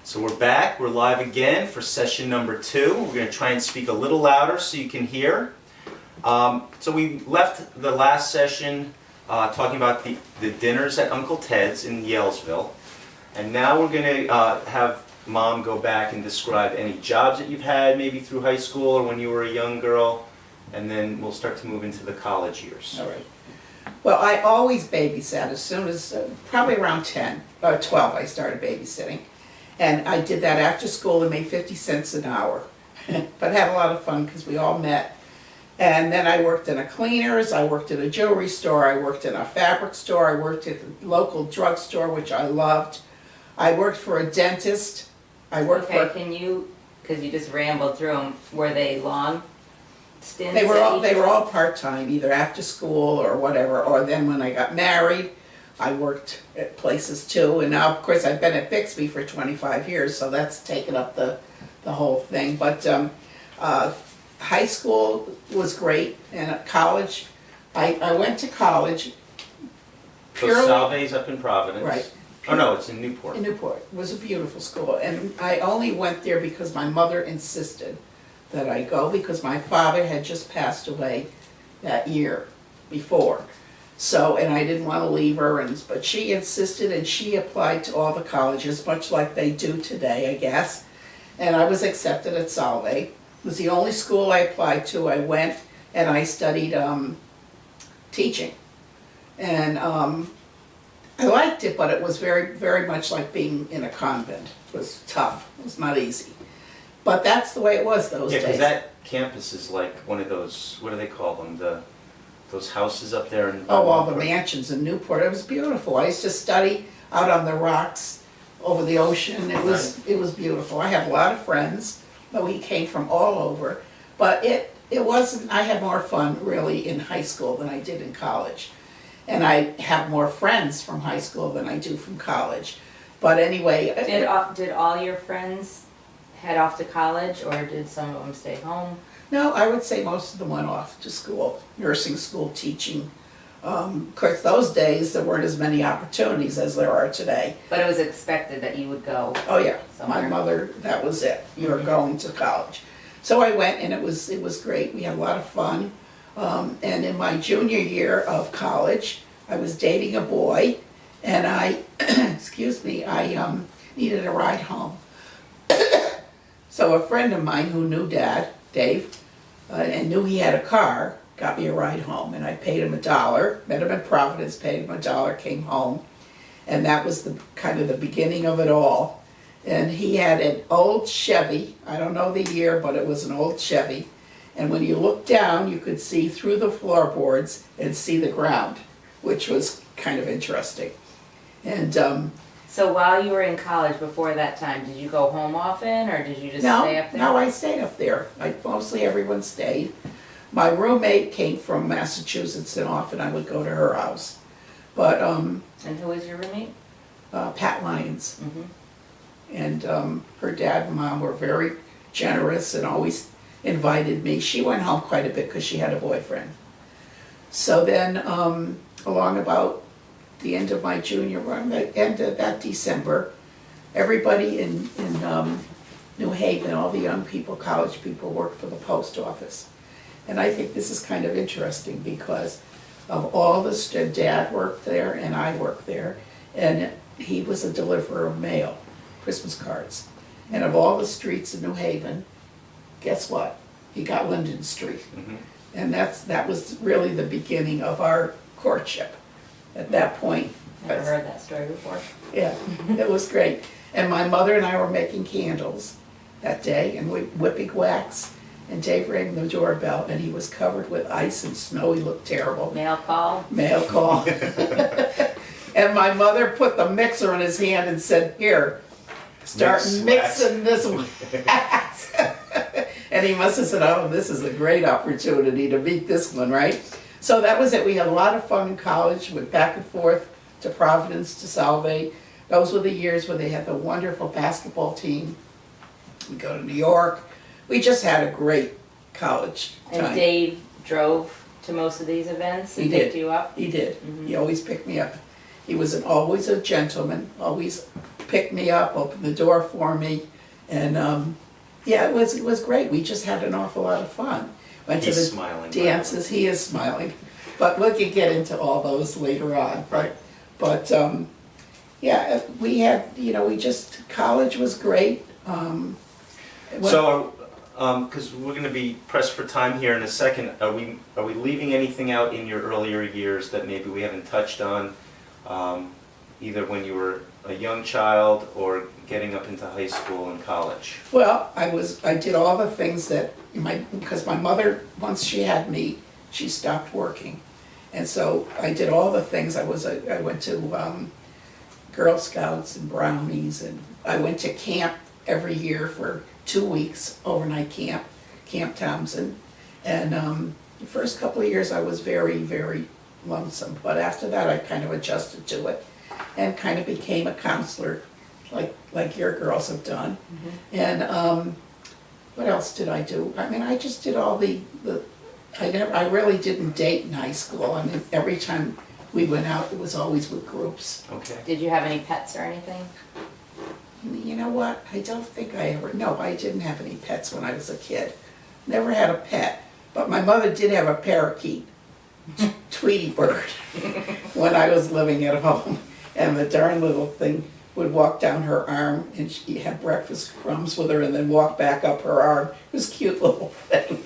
So we're back, we're live again for session number 2. We're going to try and speak a little louder so you can hear. So we left the last session talking about the dinners at Uncle Ted's in Yalesville. And now we're going to have Mom go back and describe any jobs that you've had maybe through high school or when you were a young girl. And then we'll start to move into the college years. All right. Well, I always babysat as soon as, probably around 10 or 12 I started babysitting. And I did that after school and made 50 cents an hour. But had a lot of fun because we all met. And then I worked in a cleaners, I worked in a jewelry store, I worked in a fabric store, I worked at the local drugstore, which I loved. I worked for a dentist. I worked for... Can you, because you just rambled through them, were they long stints? They were all part-time, either after school or whatever, or then when I got married, I worked at places too, and now of course I've been at Bixby for 25 years, so that's taken up the whole thing. But high school was great, and at college, I went to college purely... So Salve's up in Providence. Right. Oh no, it's in Newport. In Newport. It was a beautiful school, and I only went there because my mother insisted that I go, because my father had just passed away that year before. So, and I didn't want to leave her, but she insisted, and she applied to all the colleges, much like they do today, I guess. And I was accepted at Salve. It was the only school I applied to. I went and I studied teaching. And I liked it, but it was very, very much like being in a convent. It was tough. It was not easy. But that's the way it was those days. Yeah, because that campus is like one of those, what do they call them? Those houses up there in... Oh, all the mansions in Newport. It was beautiful. I used to study out on the rocks over the ocean. It was beautiful. I had a lot of friends, though we came from all over. But it wasn't, I had more fun really in high school than I did in college. And I have more friends from high school than I do from college. But anyway... Did all your friends head off to college, or did some of them stay home? No, I would say most of them went off to school, nursing school, teaching. Of course, those days there weren't as many opportunities as there are today. But it was expected that you would go. Oh yeah, somewhere. My mother, that was it. You were going to college. So I went, and it was great. We had a lot of fun. And in my junior year of college, I was dating a boy, and I, excuse me, I needed a ride home. So a friend of mine who knew Dad, Dave, and knew he had a car, got me a ride home. And I paid him $1, met him in Providence, paid him $1, came home. And that was the kind of the beginning of it all. And he had an old Chevy, I don't know the year, but it was an old Chevy. And when you looked down, you could see through the floorboards and see the ground, which was kind of interesting. And so while you were in college before that time, did you go home often, or did you just stay up there? No, I stayed up there. Mostly everyone stayed. My roommate came from Massachusetts, and often I would go to her house. But and who was your roommate? Pat Lyons. Mm-hmm. And her dad and mom were very generous and always invited me. She went home quite a bit because she had a boyfriend. So then, along about the end of my junior run, the end of that December, everybody in New Haven, all the young people, college people, worked for the post office. And I think this is kind of interesting because of all the Dad worked there and I worked there, and he was a deliverer of mail, Christmas cards. And of all the streets in New Haven, guess what? He got Linden Street. Mm-hmm. And that was really the beginning of our courtship. At that point. Never heard that story before. Yeah, it was great. And my mother and I were making candles that day, and whipping wax, and Dave rang the doorbell, and he was covered with ice and snow. He looked terrible. Mail call? Mail call. And my mother put the mixer in his hand and said, "Here, start mixing this wax." And he must have said, "Oh, this is a great opportunity to meet this one, right?" So that was it. We had a lot of fun in college, went back and forth to Providence, to Salve. Those were the years where they had the wonderful basketball team. We'd go to New York. We just had a great college time. And Dave drove to most of these events and picked you up? He did. Mm-hmm. He always picked me up. He was always a gentleman, always pick me up, open the door for me, and yeah, it was great. We just had an awful lot of fun. Went He's to the smiling, by the way. dances. He is smiling, but we can get into all those later on. Right. But yeah, we had, we just, college was great. So, because we're going to be pressed for time here in a second, are we leaving anything out in your earlier years that maybe we haven't touched on, either when you were a young child or getting up into high school and college? Well, I did all the things that because my mother, once she had me, she stopped working. And so I did all the things. I went to Girl Scouts and Brownies, and I went to camp every year for 2 weeks, overnight camp, Camp Townsend. And the first couple of years I was very, very lonesome. But after that I kind of adjusted to it and kind of became a counselor like your girls have done. Mm-hmm. And what else did I do? I mean, I just did all I really didn't date in high school. I mean, every time we went out, it was always with groups. Okay. Did you have any pets or anything? You know what? I don't think no, I didn't have any pets when I was a kid. Never had a pet. But my mother did have a parakeet, Tweety Bird, when I was living at home. And the darn little thing would walk down her arm, and she'd have breakfast crumbs with her and then walk back up her arm. It was a cute little thing.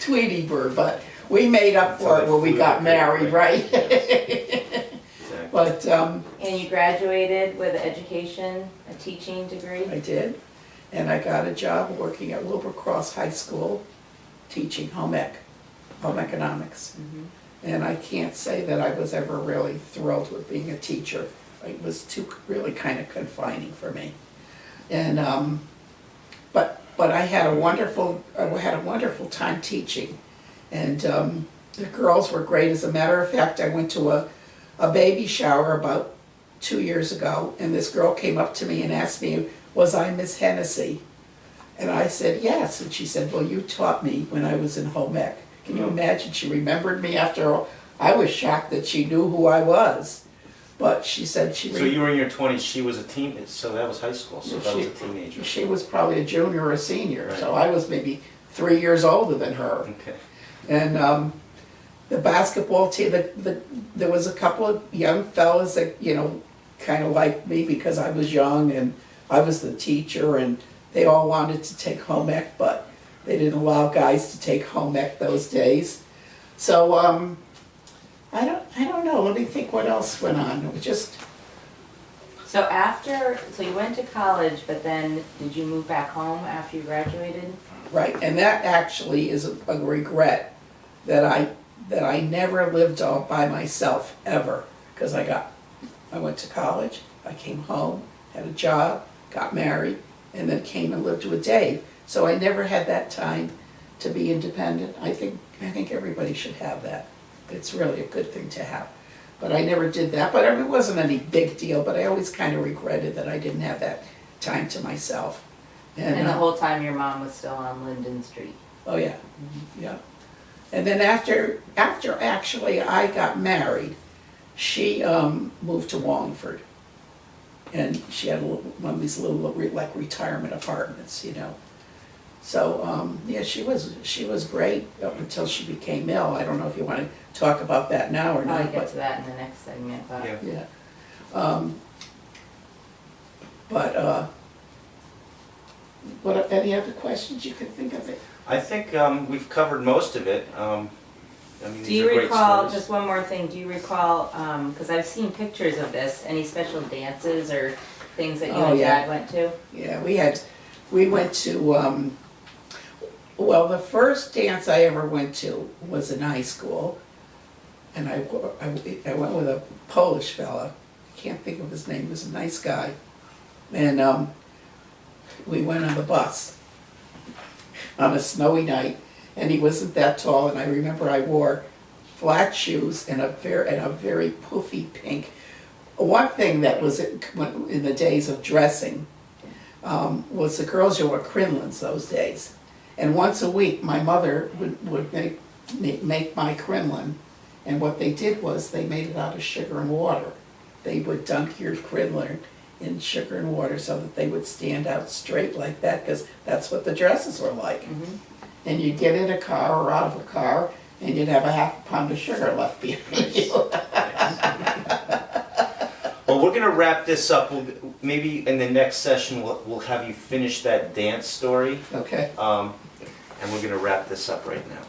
Tweety Bird, but we made up for it when we got married, right? Exactly. But And you graduated with education, a teaching degree? I did, and I got a job working at Wilbur-Cross High School, teaching home economics. Mm-hmm. And I can't say that I was ever really thrilled with being a teacher. It was really kind of confining for me. And but I had a wonderful time teaching, and the girls were great. As a matter of fact, I went to a baby shower about 2 years ago, and this girl came up to me and asked me, was I Miss Hennessy? And I said yes, and she said, well, you taught me when I was in home ec. Can you imagine? She remembered me after all. I was shocked that she knew who I was. But she said she... So you were in your 20s, she was a teen, so that was high school, so that was a teenager. She was probably a junior or a senior, Right. so I was maybe 3 years older than her. Okay. And the basketball team, there was a couple of young fellas that, kind of liked me because I was young and I was the teacher, and they all wanted to take home ec, but they didn't allow guys to take home ec those days. So I don't know. Let me think what else went on. It was just... So you went to college, but then did you move back home after you graduated? Right, and that actually is a regret that I never lived all by myself ever, because I went to college, I came home, had a job, got married, and then came and lived with Dave. So I never had that time to be independent. I think everybody should have that. It's really a good thing to have. But I never did that. But it wasn't any big deal, but I always kind of regretted that I didn't have that time to myself. And the whole time your mom was still on Linden Street? Oh yeah, yeah. And then after actually I got married, she moved to Wallingford. And she had one of these little like retirement apartments, So yeah, she was great up until she became ill. I don't know if you want to talk about that now or not. I'll get to that in the next segment. But Yeah. What any other questions you could think of? I think we've covered most of it. I mean, do these you are great recall, stories. just one more thing, do you recall, because I've seen pictures of this, any special dances or things that you and yeah. Dad went to? Yeah, we went to, well, the first dance I ever went to was in high school. And I went with a Polish fella. I can't think of his name. He was a nice guy. And we went on the bus on a snowy night. And he wasn't that tall. And I remember I wore flat shoes and a very poofy pink. One thing that was in the days of dressing was the girls wore crinolines those days. And once a week, my mother would make my crinoline. And what they did was they made it out of sugar and water. they would dunk your crinoline in sugar and water so that they would stand out straight like that, because that's what the dresses were like. And you'd get in a car or out of a car, and you'd have a half a pound of sugar left behind you. Well, we're gonna wrap this up. Maybe in the next session, we'll have you finish that dance story. Okay. And we're gonna wrap this up right now.